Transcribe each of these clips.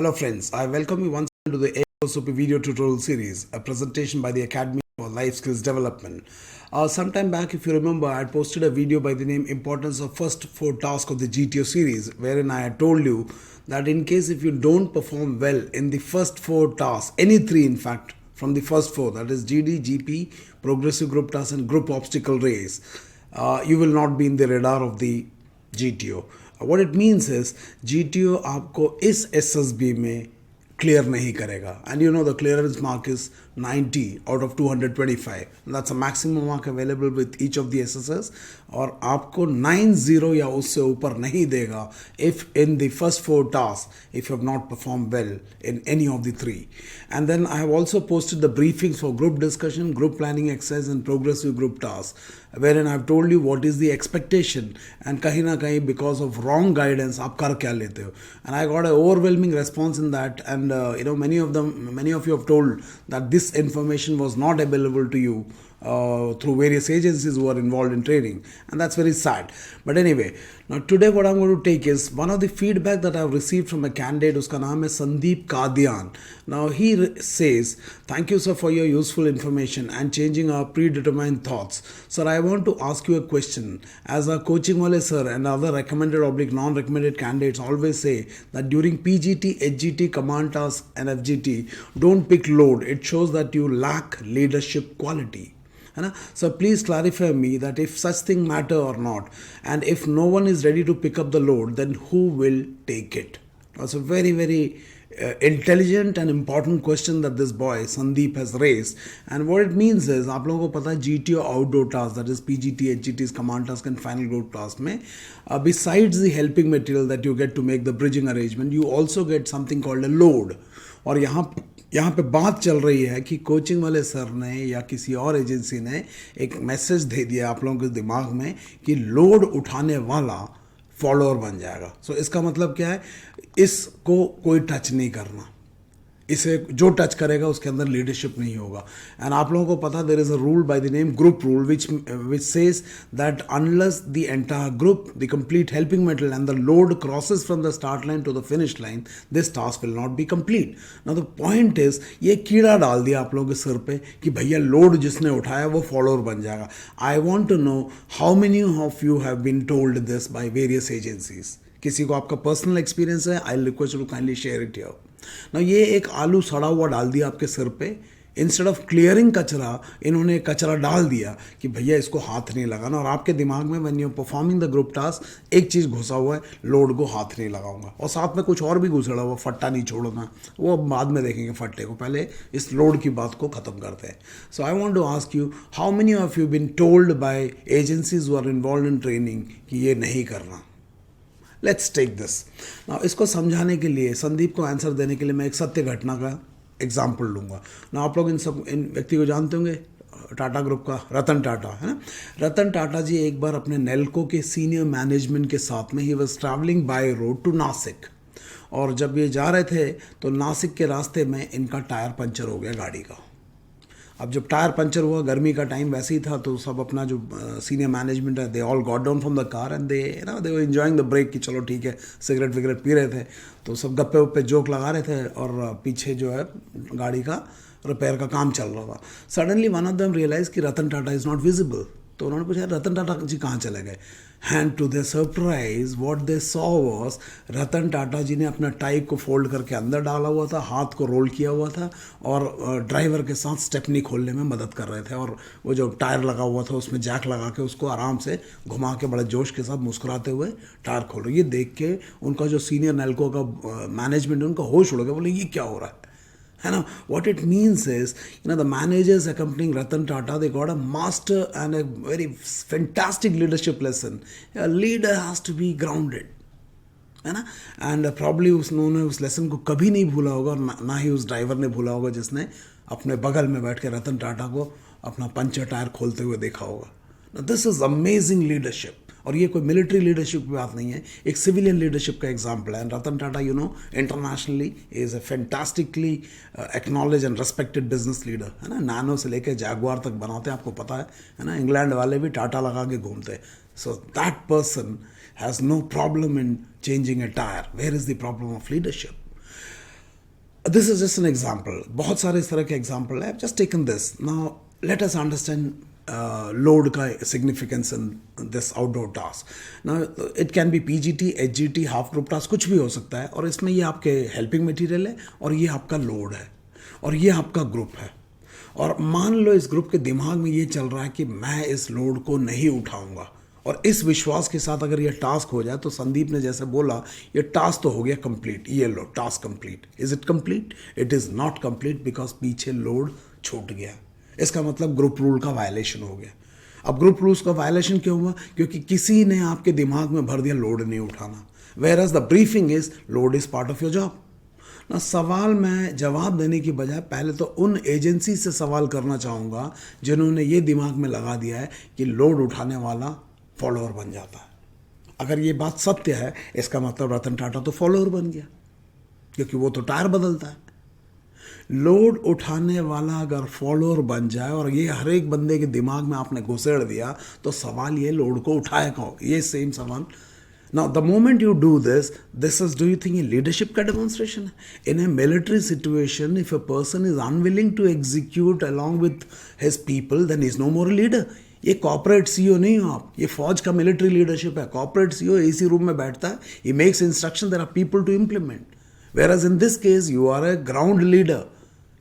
Hello friends, I welcome you once again to the AOSOP video tutorial series, a presentation by the Academy for Life Skills Development. Sometime back, if you remember, I had posted a video by the name Importance of First 4 Tasks of the GTO series, wherein I had told you that in case if you don't perform well in the first 4 tasks, any 3 in fact, from the first 4, that is GD, GP, Progressive Group Task and Group Obstacle Race, you will not be in the radar of the GTO. What it means is GTO आपको इस SSB में clear नहीं करेगा, and you know the clearance mark is 90 out of 225. That's a maximum mark available with each of the SSS, और आपको 90 या उससे ऊपर नहीं देगा if in the first 4 tasks if you have not performed well in any of the 3. And then I have also posted the briefings for group discussion, group planning exercise and progressive group tasks, wherein I have told you what is the expectation, and कहीं ना कहीं because of wrong guidance आप कर क्या लेते हो. And I got an overwhelming response in that, and many of you have told that this information was not available to you through various agencies who are involved in training, and that's very sad. But anyway, now today what I'm going to take is one of the feedback that I've received from a candidate. Uska naam hai Sandeep Kadian. Now he says, thank you sir for your useful information and changing our predetermined thoughts. Sir, I want to ask you a question. As our coaching wale sir and other recommended oblique non-recommended candidates always say that during PGT, HGT, command task and FGT, don't pick load. It shows that you lack leadership quality. So please clarify me that if such thing matter or not, and if no one is ready to pick up the load, then who will take it? That's a very intelligent and important question that this boy Sandeep has raised. And what it means is, आप लोगों को पता है GTO outdoor task, that is PGT, HGT's command task and final group task में, besides the helping material that you get to make the bridging arrangement, you also get something called a load. और यहाँ पे बात चल रही है कि coaching वाले सर ने या किसी और एजेंसी ने एक मैसेज दे दिया आप लोगों के दिमाग में कि लोड उठाने वाला फॉलोअर बन जाएगा. सो इसका मतलब क्या है, इसको कोई टच नहीं करना, इसे जो टच करेगा उसके अंदर लीडरशिप नहीं होगा. एंड आप लोगों को पता, there is a rule by the name group rule which says that unless the entire group, the complete helping material and the load crosses from the start line to the finish line, this task will not be complete. Now the point is, ये कीड़ा डाल दिया आप लोगों के सिर पे कि भैया लोड जिसने उठाया वो फॉलोअर बन जाएगा. I want to know how many of you have been told this by various agencies. किसी को आपका पर्सनल एक्सपीरियंस है, I request to kindly share it here. ना ये एक आलू सड़ा हुआ डाल दिया आपके सिर पे. इंस्टेड ऑफ क्लियरिंग कचरा, इन्होंने कचरा डाल दिया कि भैया इसको हाथ नहीं लगाना. और आपके दिमाग में when you performing the group task एक चीज़ घुसा हुआ है, लोड को हाथ नहीं लगाऊंगा. और साथ में कुछ और भी घुसड़ा हुआ, फट्टा नहीं छोड़ना, वो अब बाद में देखेंगे फट्टे को, पहले इस लोड की बात को ख़त्म करते हैं. So I want to ask you, how many of you been told by agencies who are involved in training कि ये नहीं करना. Let's take this now. इसको समझाने के लिए, संदीप को आंसर देने के लिए मैं एक सत्य घटना का एग्जाम्पल लूँगा ना. आप लोग इन व्यक्ति को जानते होंगे, टाटा ग्रुप का रतन टाटा है ना. रतन टाटा जी एक बार अपने नेल्को के सीनियर मैनेजमेंट के साथ में ही was travelling by road to Nashik, और जब ये जा रहे थे तो नासिक के रास्ते में इनका टायर पंचर हो गया गाड़ी का. अब जब टायर पंचर हुआ, गर्मी का टाइम वैसे ही था, तो सब अपना जो सीनियर मैनेजमेंट है, they all got down from the car and they were enjoying the break कि चलो ठीक है, सिगरेट विगरेट पी रहे थे, तो सब गप्पे वप्पे जोक लगा रहे थे, और पीछे जो है गाड़ी का रिपेयर का काम चल रहा था. Suddenly one of them realise कि Ratan Tata is not visible. तो उन्होंने पूछा रतन टाटा जी कहाँ चले गए. And to their surprise what they saw was, Ratan Tata ji ने अपना टाई को फोल्ड करके अंदर डाला हुआ था, हाथ को रोल किया हुआ था, और ड्राइवर के साथ स्टेपनी खोलने में मदद कर रहे थे. और वो जो टायर लगा हुआ था उसमें जैक लगा के उसको आराम से घुमा के बड़े जोश के साथ मुस्कुराते हुए टायर खोल रहे. ये देख के उनका जो सीनियर नेल्को का मैनेजमेंट, उनका होश उड़ गया. बोले ये क्या हो रहा है ना. What it means is, the managers accompanying Ratan Tata, they got a master and a very fantastic leadership lesson. A leader has to be grounded, है ना. एंड प्रॉब्ली उन्होंने उस लेसन को कभी नहीं भूला होगा, और ना ही उस ड्राइवर ने भूला होगा जिसने अपने बगल में बैठ के रतन टाटा को अपना पंचर टायर खोलते हुए देखा होगा. This is amazing leadership. और ये कोई मिलिट्री लीडरशिप की बात नहीं है, एक सिविलियन लीडरशिप का एग्जाम्पल है. And Ratan Tata internationally is a fantastically acknowledge and respected business leader, है ना. नैनो से लेकर जैगुआर तक बनाते हैं, आपको पता है ना. इंग्लैंड वाले भी टाटा लगा के घूमते हैं. So that person has no problem in changing a tyre. Where is the problem of leadership. This is just an example, बहुत सारे इस तरह के एग्जाम्पल है, just taken this now, let us understand load का significance in this outdoor task. Now it can be PGT, HGT, half group task, कुछ भी हो सकता है, और इसमें ये आपके हेल्पिंग मटेरियल है और ये आपका लोड है और ये आपका ग्रुप है। और मान लो इस ग्रुप के दिमाग में ये चल रहा है कि मैं इस लोड को नहीं उठाऊंगा, और इस विश्वास के साथ अगर ये टास्क हो जाए तो संदीप ने जैसे बोला ये टास्क तो हो गया कंप्लीट, ये लो task complete. Is it complete? It is not complete because पीछे लोड छूट गया। इसका मतलब ग्रुप रूल का वायलेशन हो गया। अब ग्रुप रूल्स का वायलेशन क्यों हुआ? क्योंकि किसी ने आपके दिमाग में भर दिया लोड नहीं उठाना, whereas the briefing is load is part of your job ना। सवाल मैं जवाब देने की बजाय पहले तो उन एजेंसी से सवाल करना चाहूँगा जिन्होंने ये दिमाग में लगा दिया है कि लोड उठाने वाला फॉलोअर बन जाता है। अगर ये बात सत्य है, इसका मतलब रतन टाटा तो फॉलोअर बन गया, क्योंकि वो तो टायर बदलता है। लोड उठाने वाला अगर फॉलोअर बन जाए और ये हर एक बंदे के दिमाग में आपने घुसेड़ दिया, तो सवाल ये लोड को उठाए कौन? ये सेम सवाल। Now, the moment you do this is, do you think ये leadership का demonstration है? In a military situation, if a person is unwilling to execute along with his people, then he is no more a leader. ये corporate CEO नहीं हो आप, ये फौज का मिलिट्री लीडरशिप है। कॉर्पोरेट सीईओ एसी रूम में बैठता है, he makes instruction, there are people to implement. Whereas in this case, you are a ground leader.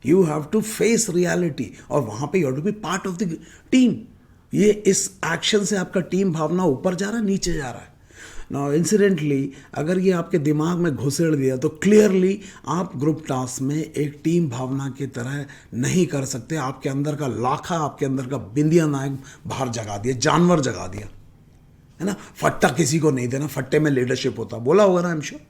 You have to face reality, और वहाँ पे you have to be part of the team. ये इस action से आपका team भावना ऊपर जा रहा है, नीचे जा रहा है। नाउ इंसिडेंटली अगर ये आपके दिमाग में घुसेड़ दिया तो क्लियरली आप ग्रुप टास्क में एक टीम भावना की तरह नहीं कर सकते। आपके अंदर का लाखा, आपके अंदर का बिंदिया नायक बाहर जगा दिया, जानवर जगा दिया, है ना। फट्टा किसी को नहीं देना, फट्टे में लीडरशिप होता, बोला होगा ना, आई एम श्योर,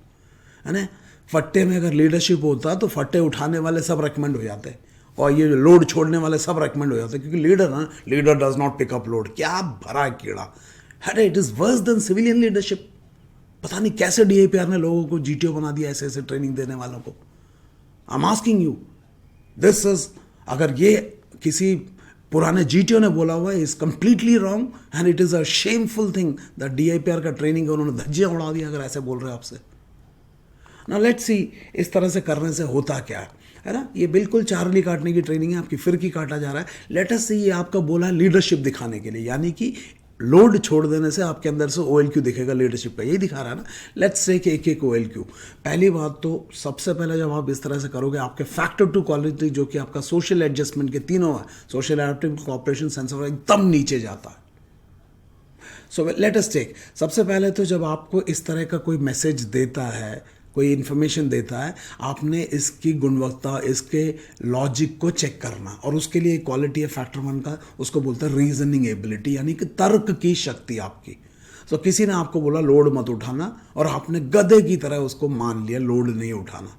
है ना। फट्टे में अगर लीडरशिप होता तो फट्टे उठाने वाले सब रेकमेंड हो जाते और ये लोड छोड़ने वाले सब रेकमेंड हो जाते, क्योंकि leader does not pick up load. क्या भरा है कीड़ा, है। It is worse than civilian leadership. पता नहीं कैसे डीआईपीआर ने लोगों को जीटीओ बना दिया, ऐसे ऐसे ट्रेनिंग देने वालों को। I am asking you, this is, अगर ये किसी पुराने जीटीओ ने बोला हुआ है, is completely wrong and it is a shameful thing that DIPR का ट्रेनिंग उन्होंने धज्जियां उड़ा दिया अगर ऐसे बोल रहे हैं आपसे। ना लेट्स सी, इस तरह से करने से होता क्या है ना। ये बिल्कुल चार्ली काटने की ट्रेनिंग है, आपकी फिरकी काटा जा रहा है। लेट अस सी, ये आपका बोला है लीडरशिप दिखाने के लिए, यानी कि लोड छोड़ देने से आपके अंदर से OLQ दिखेगा लीडरशिप का, यही दिखा रहा है ना। लेट्स से कि एक OLQ। पहली बात तो सबसे पहले जब आप इस तरह से करोगे, आपके फैक्टर टू क्वालिटी जो कि आपका सोशल एडजस्टमेंट के तीनों है, social adaptive, cooperation, sense of, एकदम नीचे जाता है। सो लेट अस टेक, सबसे पहले तो जब आपको इस तरह का कोई मैसेज देता है, कोई इन्फॉर्मेशन देता है, आपने इसकी गुणवत्ता, इसके लॉजिक को चेक करना, और उसके लिए क्वालिटी है फैक्टर 1 का, उसको बोलते हैं रीजनिंग एबिलिटी, यानी कि तर्क की शक्ति आपकी। सो किसी ने आपको बोला लोड मत उठाना, और आपने गधे की तरह उसको मान लिया लोड नहीं उठाना।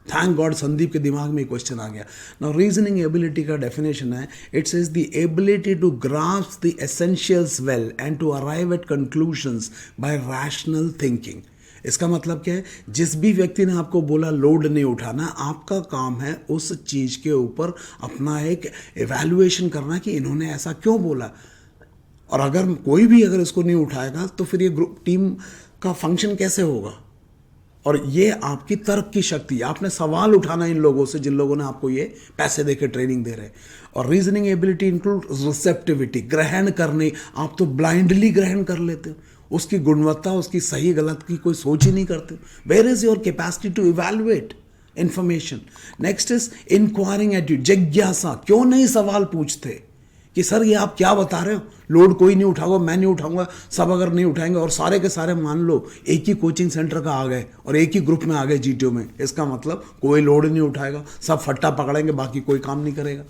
थैंक गॉड संदीप के दिमाग में क्वेश्चन आ गया। नाउ रीजनिंग एबिलिटी का डेफिनेशन है, it's is the ability to grasp the essentials well and to arrive at conclusions by rational thinking. इसका मतलब क्या है? जिस भी व्यक्ति ने आपको बोला लोड नहीं उठाना, आपका काम है उस चीज़ के ऊपर अपना एक एवैल्यूएशन करना कि इन्होंने ऐसा क्यों बोला, और अगर कोई भी अगर इसको नहीं उठाएगा तो फिर ये ग्रुप टीम का फंक्शन कैसे होगा। और ये आपकी तर्क की शक्ति, आपने सवाल उठाना इन लोगों से जिन लोगों ने आपको ये पैसे देकर ट्रेनिंग दे रहे। और रीजनिंग एबिलिटी इंक्लूड रिसेप्टिविटी, ग्रहण करने। आप तो ब्लाइंडली ग्रहण कर लेते हो, उसकी गुणवत्ता, उसकी सही गलत की कोई सोच ही नहीं करते। Where is your capacity to evaluate information. Next is inquiring attitude, जिज्ञासा। क्यों नहीं सवाल पूछते कि सर ये आप क्या बता रहे हो, लोड कोई नहीं उठाऊंगा, मैं नहीं उठाऊंगा, सब अगर नहीं उठाएंगे और सारे के सारे मान लो एक ही कोचिंग सेंटर का आ गए और एक ही ग्रुप में आ गए जीटीओ में, इसका मतलब कोई लोड नहीं उठाएगा, सब फट्टा पकड़ेंगे, बाकी कोई काम नहीं करेगा।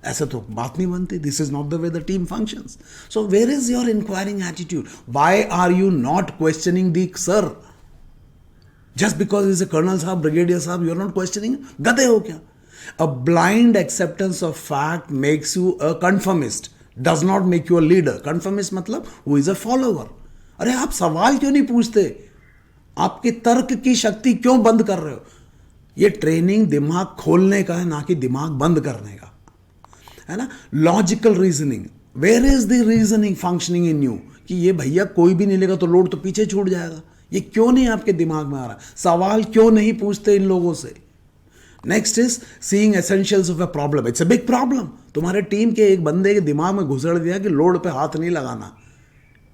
ऐसे तो बात नहीं बनती। This is not the way the team functions. So where is your inquiring attitude? Why are you not questioning the sir? Just because is a colonel साहब, ब्रिगेडियर साहब, यू आर नॉट क्वेश्चनिंग? गधे हो क्या? A blind acceptance of fact makes you a conformist, does not make you a leader. Conformist मतलब who is a follower. अरे आप सवाल क्यों नहीं पूछते? आपके तर्क की शक्ति क्यों बंद कर रहे हो? ये ट्रेनिंग दिमाग खोलने का है, ना कि दिमाग बंद करने का, है ना। Logical reasoning, where is the reasoning functioning in you, कि ये भैया कोई भी नहीं लेगा तो लोड तो पीछे छूट जाएगा। ये क्यों नहीं आपके दिमाग में आ रहा? सवाल क्यों नहीं पूछते इन लोगों से? Next is seeing essentials of a problem. It's a big problem. तुम्हारे टीम के एक बंदे के दिमाग में घुसड़ दिया कि लोड पे हाथ नहीं लगाना,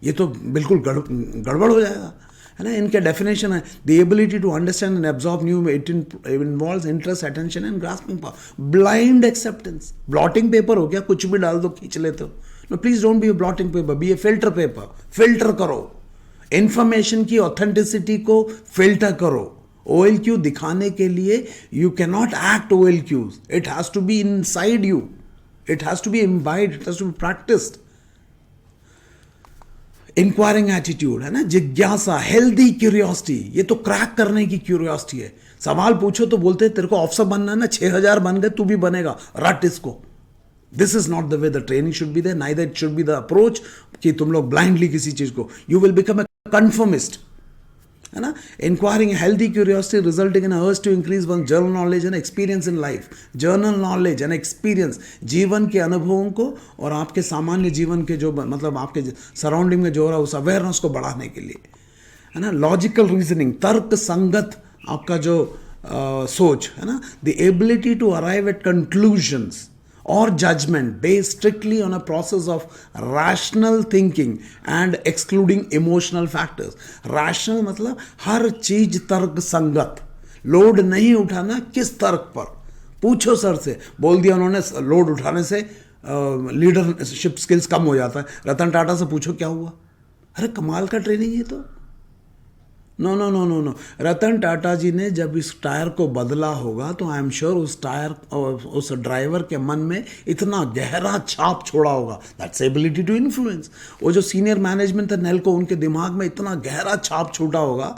ये तो बिल्कुल गड़बड़ हो जाएगा, है ना. इनके डेफिनेशन है the ability to understand and absorb new. It involves interest, attention and grasping power. Blind acceptance. Blotting paper हो क्या, कुछ भी डाल दो खींच लेते हो. No, please don't be a blotting paper, be a filter paper. Filter करो इंफॉर्मेशन की ऑथेंटिसिटी को, फिल्टर करो. OLQ दिखाने के लिए you can not act OLQs. It has to be inside you. It has to be इम्बाइड. It has to be practised. Inquiring attitude, है ना, जिज्ञासा, हेल्दी क्यूरियोसिटी. ये तो क्रैक करने की क्यूरियोसिटी है. सवाल पूछो तो बोलते हैं तेरे को ऑफिसर बनना है ना, 6000 बन गए, तू भी बनेगा, रट इसको. This is not the way the training should be there, neither it should be the approach कि तुम लोग ब्लाइंडली किसी चीज को, you will become a conformist, है ना. Inquiring healthy curiosity resulting in urge to increase one general knowledge and experience in life. General knowledge and experience, जीवन के अनुभवों को और आपके सामान्य जीवन के जो मतलब आपके सराउंडिंग में जो हो रहा है उस अवेयरनेस को बढ़ाने के लिए, है ना. लॉजिकल रीजनिंग, तर्क संगत आपका जो सोच, है ना. The ability to arrive at conclusions or judgment based strictly on a process of rational thinking and excluding emotional factors. Rational मतलब हर चीज तर्क संगत. लोड नहीं उठाना किस तर्क पर, पूछो सर से. बोल दिया उन्होंने लोड उठाने से लीडरशिप स्किल्स कम हो जाता है. रतन टाटा से पूछो क्या हुआ. अरे कमाल का ट्रेनिंग है. तो no no no no no. Ratan Tata ji ने जब इस टायर को बदला होगा तो आई एम श्योर उस टायर और उस ड्राइवर के मन में इतना गहरा छाप छोड़ा होगा. That's ability to influence. वो जो सीनियर मैनेजमेंट था नेल्को, उनके दिमाग में इतना गहरा छाप छोड़ा होगा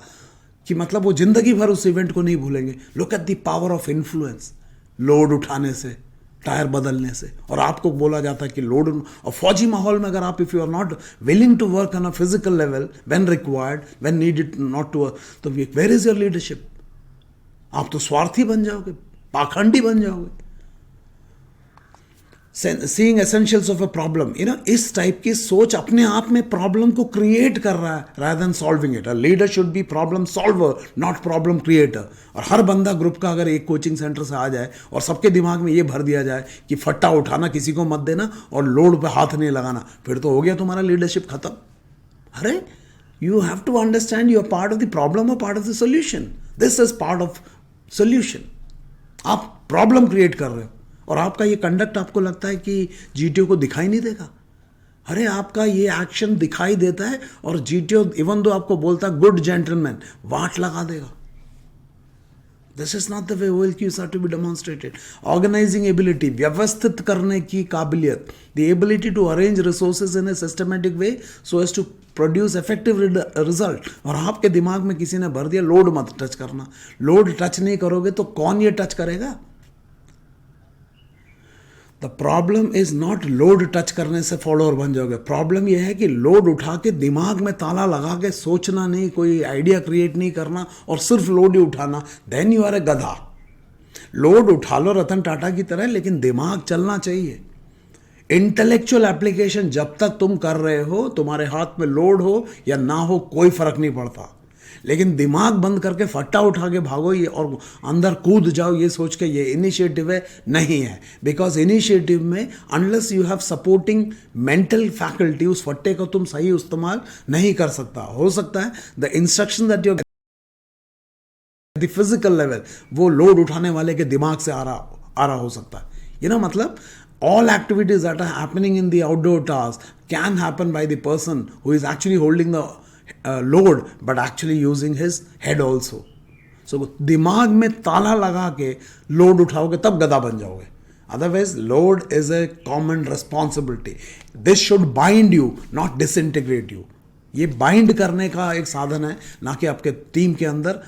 कि मतलब वो जिंदगी भर उस इवेंट को नहीं भूलेंगे. Look at the power of influence. Load उठाने से, टायर बदलने से. और आपको बोला जाता है कि लोड, और फौजी माहौल में अगर आप, if you are not willing to work on a physical level when required, when needed not to, तो वेयर इज योर लीडरशिप. आप तो स्वार्थी बन जाओगे, पाखंडी बन जाओगे. Seeing essentials of a problem, you know, इस टाइप की सोच अपने आप में प्रॉब्लम को क्रिएट कर रहा है rather than solving it. A leader should be problem solver, not problem creator. और हर बंदा ग्रुप का अगर एक कोचिंग सेंटर से आ जाए और सबके दिमाग में ये भर दिया जाए कि फट्टा उठाना किसी को मत देना और लोड पे हाथ नहीं लगाना, फिर तो हो गया तुम्हारा लीडरशिप खत्म. अरे you have to understand you are part of the problem और part of the solution. This is part of solution. आप प्रॉब्लम क्रिएट कर रहे हो और आपका ये कंडक्ट आपको लगता है कि जीटीओ को दिखाई नहीं देगा. अरे आपका ये एक्शन दिखाई देता है और जीटीओ इवन दो आपको बोलता है गुड जेंटलमैन, वाट लगा देगा. This is not the way OLQs are to be demonstrated. Organising ability, व्यवस्थित करने की काबिलियत. The ability to arrange resources in a systematic way so as to produce effective result. और आपके दिमाग में किसी ने भर दिया लोड मत टच करना. लोड टच नहीं करोगे तो कौन ये टच करेगा. The problem is not load touch करने से फॉलोअर बन जाओगे. प्रॉब्लम यह है कि लोड उठा के दिमाग में ताला लगा के सोचना नहीं, कोई आइडिया क्रिएट नहीं करना और सिर्फ लोड ही उठाना. देन यू आर ए गधा. लोड उठा लो रतन टाटा की तरह, लेकिन दिमाग चलना चाहिए. इंटेलेक्चुअल एप्लीकेशन जब तक तुम कर रहे हो, तुम्हारे हाथ में लोड हो या ना हो कोई फर्क नहीं पड़ता. लेकिन दिमाग बंद करके फट्टा उठा के भागो ये और अंदर कूद जाओ ये सोच के ये इनिशिएटिव है, नहीं है. बिकॉज इनिशिएटिव में unless you have supporting mental faculty, उस फट्टे को तुम सही इस्तेमाल नहीं कर सकता. हो सकता है the instruction that you the physical level वो लोड उठाने वाले के दिमाग से आ रहा हो सकता है. ये ना मतलब all activities that are happening in the outdoor tasks can happen by the person who is actually holding the load but actually using his head also. So दिमाग में ताला लगा के लोड उठाओगे तब गधा बन जाओगे. Otherwise load is a common responsibility. This should bind you, not disintegrate you. ये बाइंड करने का एक साधन है, ना कि आपके टीम के अंदर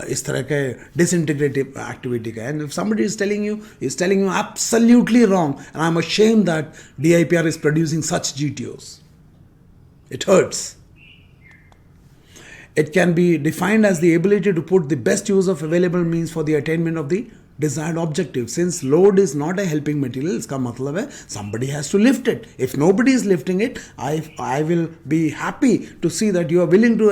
इस तरह के डिसइंटीग्रेटिव एक्टिविटी का. And if somebody is telling you absolutely wrong and I am ashamed that DIPR is producing such GTOs. It hurts. It can be defined as the ability to put the best use of available means for the attainment of the desired objective. Since load is not a helping material, इसका मतलब है somebody has to lift it. If nobody is lifting it, I will be happy to see that you are willing to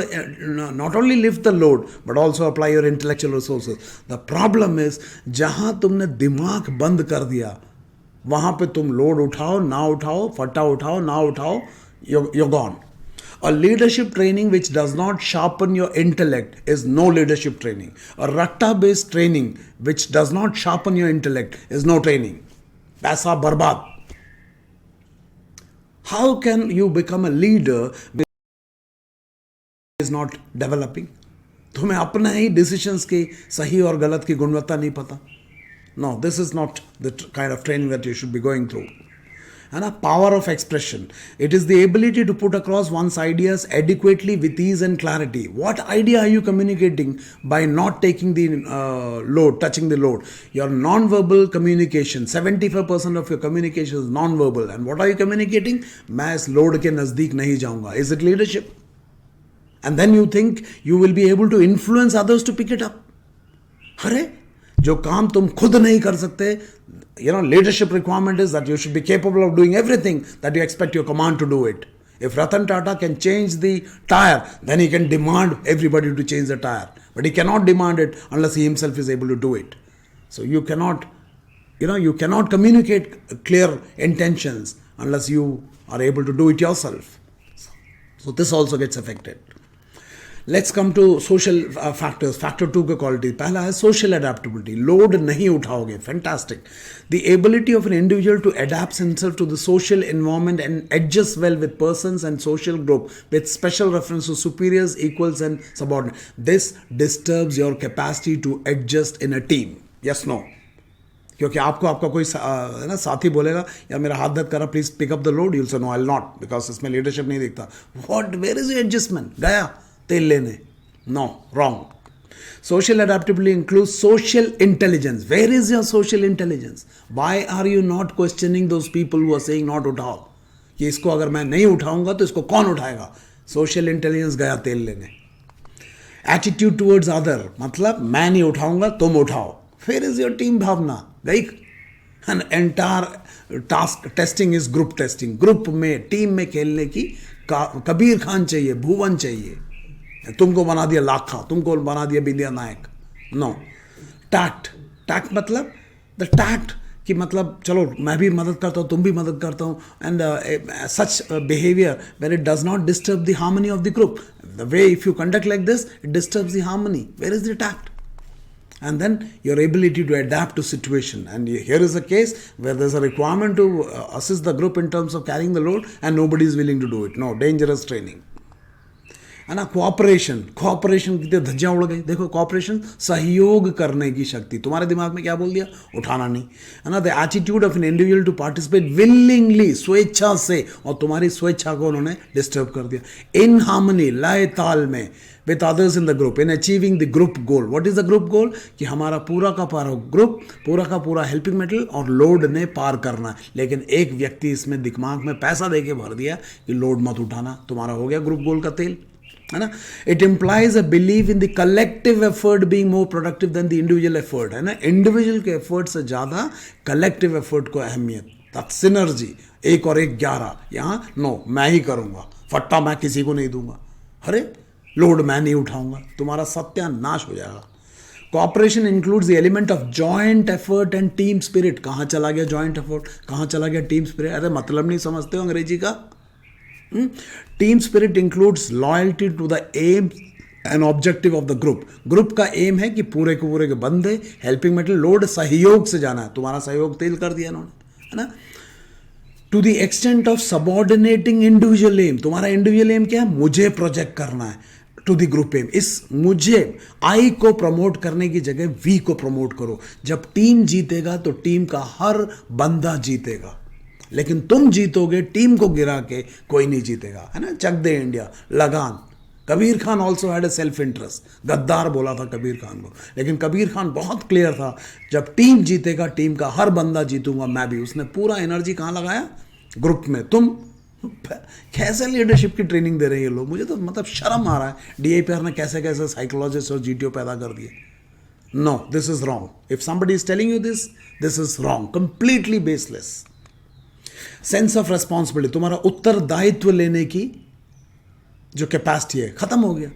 not only lift the load but also apply your intellectual resources. The problem is जहाँ तुमने दिमाग बंद कर दिया वहाँ पे तुम load उठाओ ना उठाओ, फटा उठाओ ना उठाओ, you're gone. A leadership training which does not sharpen your intellect is no leadership training. A ratta-based training which does not sharpen your intellect is no training. पैसा बर्बाद. How can you become a leader which is not developing? तुम्हें अपना ही decisions की सही और गलत की गुणवत्ता नहीं पता. No, this is not the kind of training that you should be going through. And a power of expression. It is the ability to put across one's ideas adequately with ease and clarity. What idea are you communicating by not taking the load, touching the load? Your non-verbal communication. 75% of your communication is non-verbal. And what are you communicating? मैं इस load के नजदीक नहीं जाऊंगा. Is it leadership? And then you think you will be able to influence others to pick it up. अरे जो काम तुम खुद नहीं कर सकते, leadership requirement is that you should be capable of doing everything that you expect your command to do it. If Ratan Tata can change the tire, then he can demand everybody to change the tire. But he cannot demand it unless he himself is able to do it. So you cannot communicate clear intentions unless you are able to do it yourself. So this also gets affected. Let's come to social factors. Factor 2 के quality. पहला है social adaptability. Load नहीं उठाओगे. Fantastic. The ability of an individual to adapt himself to the social environment and adjust well with persons and social group with special reference to superiors, equals and subordinates. This disturbs your capacity to adjust in a team. Yes, no. क्योंकि आपको आपका कोई है ना साथी बोलेगा या मेरा हाथ दर्द करा, please pick up the load, you will say no I will not, because इसमें लीडरशिप नहीं दिखता. What, where is adjustment? गया तेल लेने. No, wrong. Social adaptability includes social intelligence. Where is your social intelligence? Why are you not questioning those people who are saying not उठाओ, कि इसको अगर मैं नहीं उठाऊंगा तो इसको कौन उठाएगा? Social intelligence गया तेल लेने. Attitude towards other, मतलब मैं नहीं उठाऊंगा तुम उठाओ. Where is your team भावना? गई. An entire task testing is group testing. Group में, टीम में खेलने की कबीर खान चाहिए, भुवन चाहिए. तुमको बना दिया लाखा, तुमको बना दिया बिंदिया नायक. नो. टैक्ट मतलब द टैक्ट कि मतलब चलो मैं भी मदद करता हूँ, तुम भी मदद करता हूँ, and such behaviour where it does not disturb the harmony of the group. The way if you conduct like this it disturbs the harmony. Where is the tact? And then your ability to adapt to situation. And here is a case where there's a requirement to assist the group in terms of carrying the load and nobody is willing to do it. No, dangerous training. है ना. Cooperation कितने धज्जियां उड़ गई. देखो, cooperation सहयोग करने की शक्ति. तुम्हारे दिमाग में क्या बोल दिया? उठाना नहीं, है ना. The attitude of an individual to participate willingly, स्वेच्छा से, और तुम्हारी स्वेच्छा को उन्होंने डिस्टर्ब कर दिया. इन हार्मनी, लय ताल में, with others in the group, in achieving the group goal. What is the group goal? कि हमारा पूरा का पूरा हेल्पिंग मेटल और लोड ने पार करना है. लेकिन एक व्यक्ति इसमें दिमाग में पैसा देके भर दिया कि लोड मत उठाना. तुम्हारा हो गया ग्रुप गोल का तेल, है ना. It implies a believe in the collective effort being more productive than the individual effort, है ना. इंडिविजुअल के एफर्ट से ज़्यादा कलेक्टिव एफर्ट को अहमियत. तब सिनर्जी, 1 और 1 11. यहाँ नो, मैं ही करूँगा, फट्टा मैं किसी को नहीं दूंगा. अरे लोड मैं नहीं उठाऊंगा, तुम्हारा सत्यानाश हो जाएगा. Cooperation includes the element of joint effort and team spirit. कहाँ चला गया जॉइंट एफर्ट, कहाँ चला गया टीम स्पिरिट? अरे मतलब नहीं समझते हो अंग्रेजी का. Team spirit includes loyalty to the aim and objective of the group. Group का एम है कि पूरे के बंदे हेल्पिंग मेटल लोड सहयोग से जाना है. तुम्हारा सहयोग तेल कर दिया इन्होंने, है ना. To the extent of subordinating individual aim. तुम्हारा इंडिविजुअल एम क्या है? मुझे प्रोजेक्ट करना है. टू द ग्रुप एम, इस मुझे आई को प्रमोट करने की जगह वी को प्रमोट करो. जब टीम जीतेगा तो टीम का हर बंदा जीतेगा, लेकिन तुम जीतोगे टीम को गिरा के, कोई नहीं जीतेगा, है ना. चक दे इंडिया, लगान. Kabir Khan also had a self interest. गद्दार बोला था कबीर खान को, लेकिन कबीर खान बहुत क्लियर था, जब टीम जीतेगा, टीम का हर बंदा जीतूंगा मैं भी. उसने पूरा एनर्जी कहाँ लगाया? ग्रुप में. तुम कैसे लीडरशिप की ट्रेनिंग दे रहे हैं ये लोग? मुझे तो मतलब शर्म आ रहा है. DIPR ने कैसे साइकोलॉजिस्ट और GTO पैदा कर दिए. No, this is wrong. If somebody is telling you this is wrong, completely baseless. Sense of responsibility, तुम्हारा उत्तरदायित्व लेने की जो कैपेसिटी है खत्म हो गया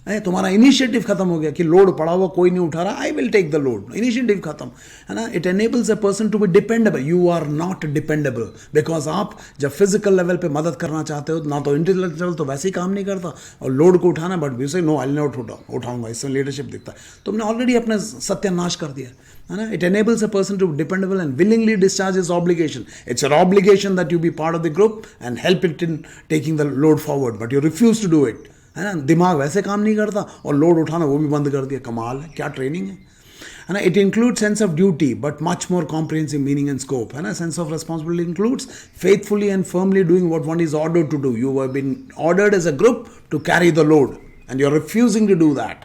है, तुम्हारा इनिशिएटिव खत्म हो गया कि लोड पड़ा हुआ कोई नहीं उठा रहा, I will take the load, initiative खत्म है ना. It enables a person to be dependable. You are not dependable because आप जब फिजिकल लेवल पे मदद करना चाहते हो ना, तो इंटेलेक्चुअल तो वैसे ही काम नहीं करता और लोड को उठाना, बट यू से नो आई नॉट उठाऊंगा, इससे लीडरशिप दिखता है. तुमने ऑलरेडी अपना सत्यानाश कर दिया है ना. It enables a person to be dependable and willingly discharge his obligation. It's your obligation that you be part of the group and help it in taking the load forward, but you refuse to do it, है ना. दिमाग वैसे काम नहीं करता और load उठाना वो भी बंद कर दिया. कमाल है, क्या ट्रेनिंग है ना. It include sense of duty but much more comprehensive meaning and scope, है ना. Sense of responsibility includes faithfully and firmly doing what one is ordered to do. You have been ordered as a group to carry the load and you are refusing to do that.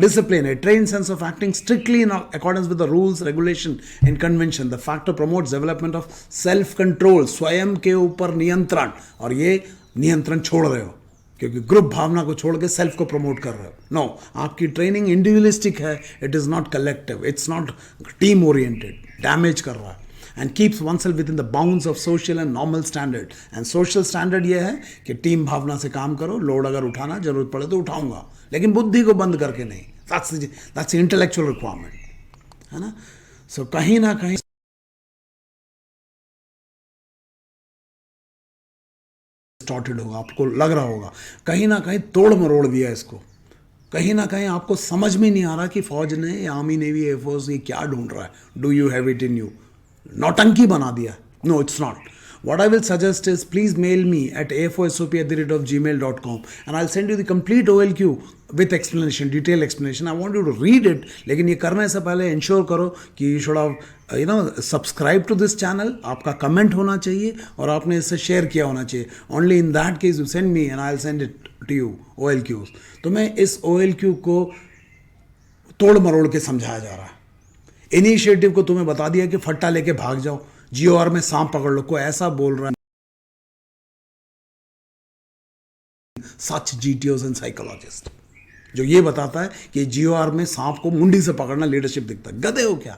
Discipline, a trained sense of acting strictly in accordance with the rules, regulation and convention. The factor promotes development of self-control, स्वयं के ऊपर नियंत्रण, और ये नियंत्रण छोड़ रहे हो क्योंकि ग्रुप भावना को छोड़ के सेल्फ को प्रमोट कर रहे हो. नो, आपकी ट्रेनिंग इंडिविजुअलिस्टिक है, it is not collective, it's not team oriented, damage कर रहा है. And keeps one self with in the bounds of social and normal standard. And social standard ये है कि टीम भावना से काम करो, लोड अगर उठाना जरूरत पड़े तो उठाऊंगा, लेकिन बुद्धि को बंद करके नहीं. दैट्स इंटेलेक्चुअल रिक्वायरमेंट, है ना. सो कहीं ना कहीं स्टार्टेड होगा, आपको लग रहा होगा कहीं ना कहीं तोड़ मरोड़ दिया इसको. कहीं ना कहीं आपको समझ में नहीं आ रहा कि फौज ने या आर्मी नेवी एयरफोर्स ये क्या ढूंढ रहा है. Do you have it in you? नौटंकी बना दिया. No, it's not. What I will suggest is please mail me at afosop@gmail.com and I'll send you the complete OLQ with explanation, detailed explanation. I want you to read it. लेकिन ये करने से पहले ensure करो कि you should have subscribe to this channel. आपका comment होना चाहिए और आपने इसे शेयर किया होना चाहिए. Only in that case you send me and I'll send it to you OLQs. तो मैं इस OLQ को तोड़ मरोड़ के समझाया जा रहा है. इनिशिएटिव को तुम्हें बता दिया कि फट्टा लेके भाग जाओ, GOR में सांप पकड़ लो. कोई ऐसा बोल रहा है, सच GTOs एंड साइकोलॉजिस्ट, जो ये बताता है कि GOR में सांप को मुंडी से पकड़ना लीडरशिप दिखता है. गधे हो क्या?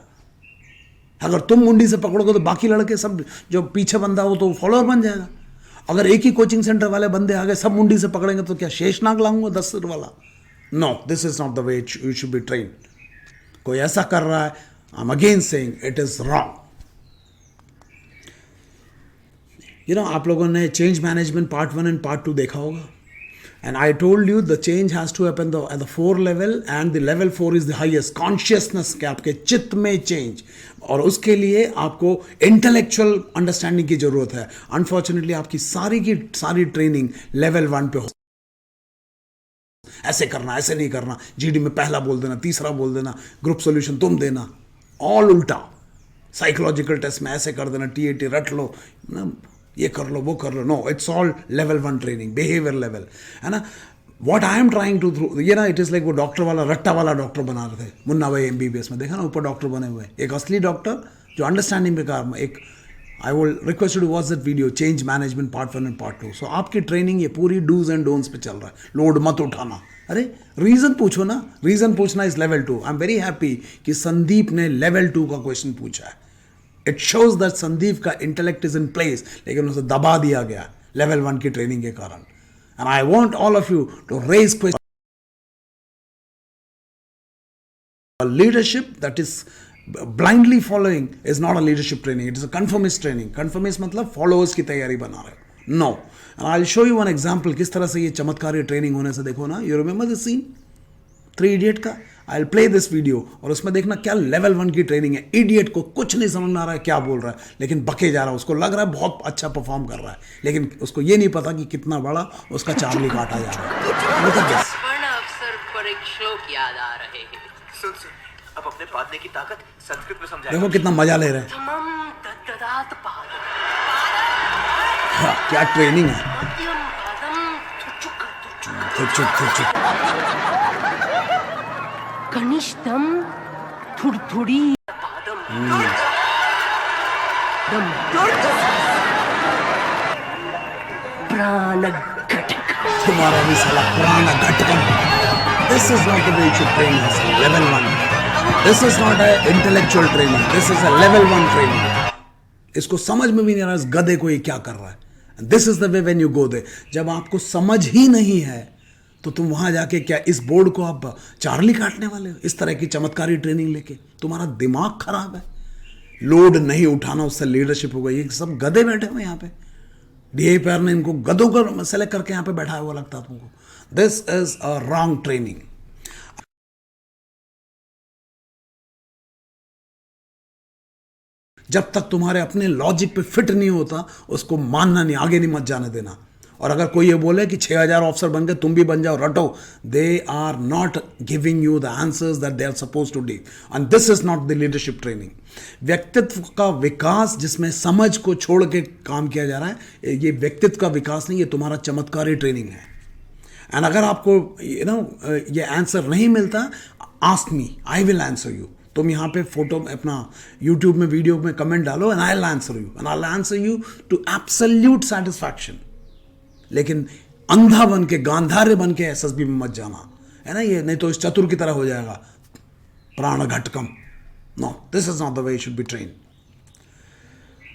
अगर तुम मुंडी से पकड़ोगे तो बाकी लड़के सब जो पीछे बंदा हो तो फॉलोअर बन जाएगा. अगर एक ही कोचिंग सेंटर वाले बंदे आ गए सब मुंडी से पकड़ेंगे तो क्या शेषनाग लाऊंगा 10 सिर वाला? No, this is not the way you should be train. कोई ऐसा कर रहा है, I am again saying it is wrong. आप लोगों ने change management part 1 and part 2 देखा होगा. And I told you the change has to happen at the 4 level and the level 4 is the highest. Consciousness के आपके चित्त में change, और उसके लिए आपको इंटेलेक्चुअल अंडरस्टैंडिंग की जरूरत है. अनफॉर्चुनेटली आपकी सारी की सारी ट्रेनिंग लेवल 1 पे हो. ऐसे करना, ऐसे नहीं करना, GD में पहला बोल देना, तीसरा बोल देना, ग्रुप सोल्यूशन तुम देना, ऑल उल्टा. साइकोलॉजिकल टेस्ट में ऐसे कर देना, TAT रट लो ना, ये कर लो वो कर लो. No, it's all level 1 training, behaviour level, है ना. What I am trying to through ये ना, इट इज लाइक वो डॉक्टर वाला रट्टा वाला डॉक्टर बना रहे थे मुन्ना भाई MBBS में, देखा ना ऊपर डॉक्टर बने हुए. एक असली डॉक्टर जो अंडरस्टैंडिंग पे काम. एक I will request to watch that video, change management part 1 and part 2. So आपकी ट्रेनिंग ये पूरी डूज एंड डोंट्स पे चल रहा है. लोड मत उठाना. अरे रीजन पूछो ना, रीजन पूछना is level 2. I am very happy कि संदीप ने लेवल 2 का क्वेश्चन पूछा है. इट शोज दैट संदीप का इंटेलेक्ट इज इन प्लेस, लेकिन उसे दबा दिया गया लेवल 1 की ट्रेनिंग के कारण. And I want all of you to raise question. Leadership that is blindly following is not a leadership training. It is a conformist training. Conformist मतलब followers की तैयारी बना रहे हो. No. And I'll show you one example. किस तरह से ये चमत्कारी ट्रेनिंग होने से. देखो ना, you remember this scene 3 Idiot का. I'll play this video और उसमें देखना क्या लेवल 1 की ट्रेनिंग है. इडियट को कुछ नहीं समझ में आ रहा है क्या बोल रहा है, लेकिन बके जा रहा है. उसको लग रहा है बहुत अच्छा परफॉर्म कर रहा है, लेकिन उसको ये नहीं पता कि कितना बड़ा उसका चार्ली काटा जा रहा है. Look at this. अवसर पर एक श्लोक याद आ रहे हैं. सुन, अब अपने पादने की ताकत संस्कृत में समझाएगा. देखो कितना मजा ले रहे हैं. प्रथमं तद्ददात पादं. हाँ, क्या ट्रेनिंग है. मध्यम पादं चुप. कनिष्ठम थुड़थुड़ी पादम. प्राणघटक. तुम्हारा भी साला प्राण घटकम. This is not the way you should train yourself. Level 1. This is not a intellectual training, this is a level 1 training. इसको समझ में भी नहीं आ रहा इस गधे को ये क्या कर रहा है। This is the way when you go there. जब आपको समझ ही नहीं है तो तुम वहां जाके क्या इस बोर्ड को आप चार्ली काटने वाले हो? इस तरह की चमत्कारी ट्रेनिंग लेके तुम्हारा दिमाग खराब है। लोड नहीं उठाना उससे लीडरशिप होगा। ये सब गधे बैठे हुए यहाँ पे, डीएपीआर ने इनको गधों को सेलेक्ट करके यहाँ पे बैठाया हुआ लगता है तुमको। This is a wrong training. जब तक तुम्हारे अपने लॉजिक पे फिट नहीं होता उसको मानना नहीं, आगे नहीं मत जाने देना। और अगर कोई ये बोले कि 6000 ऑफिसर बन गए तुम भी बन जाओ, रटो। They are not giving you the answers that they are suppose to give, and this is not the leadership training. व्यक्तित्व का विकास जिसमें समझ को छोड़ के काम किया जा रहा है, ये व्यक्तित्व का विकास नहीं, ये तुम्हारा चमत्कारी ट्रेनिंग है। एंड अगर आपको ये आंसर नहीं मिलता, ask me, I will answer you. तुम यहाँ पे फोटो अपना यूट्यूब में वीडियो में कमेंट डालो and I will answer you, and I will answer you to absolute satisfaction. लेकिन अंधा बन के, गांधार्य बन के एसएसबी में मत जाना, है ना। ये नहीं तो इस चतुर की तरह हो जाएगा, प्राण घटकम। No, this is not the way you should be train.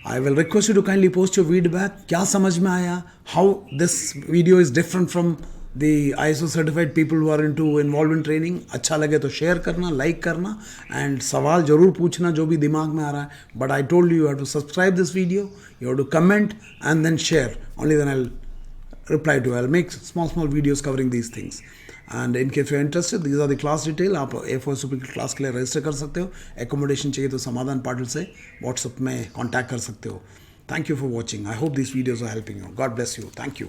I will request you to kindly post your feedback. क्या समझ में आया? How this video is different from the ISO certified people who are into involve in training. अच्छा लगे तो share करना, like करना, and सवाल जरूर पूछना जो भी दिमाग में आ रहा है। But I told you have to subscribe this video, you have to comment and then share, only then I reply to. I'll make small videos covering these things. And in case you're interested, these are the class detail. आप A4SOP class के लिए register कर सकते हो। Accommodation चाहिए तो समाधान पाटिल से व्हाट्सएप में कांटेक्ट कर सकते हो। Thank you for watching. I hope this videos are helping you. God bless you. Thank you.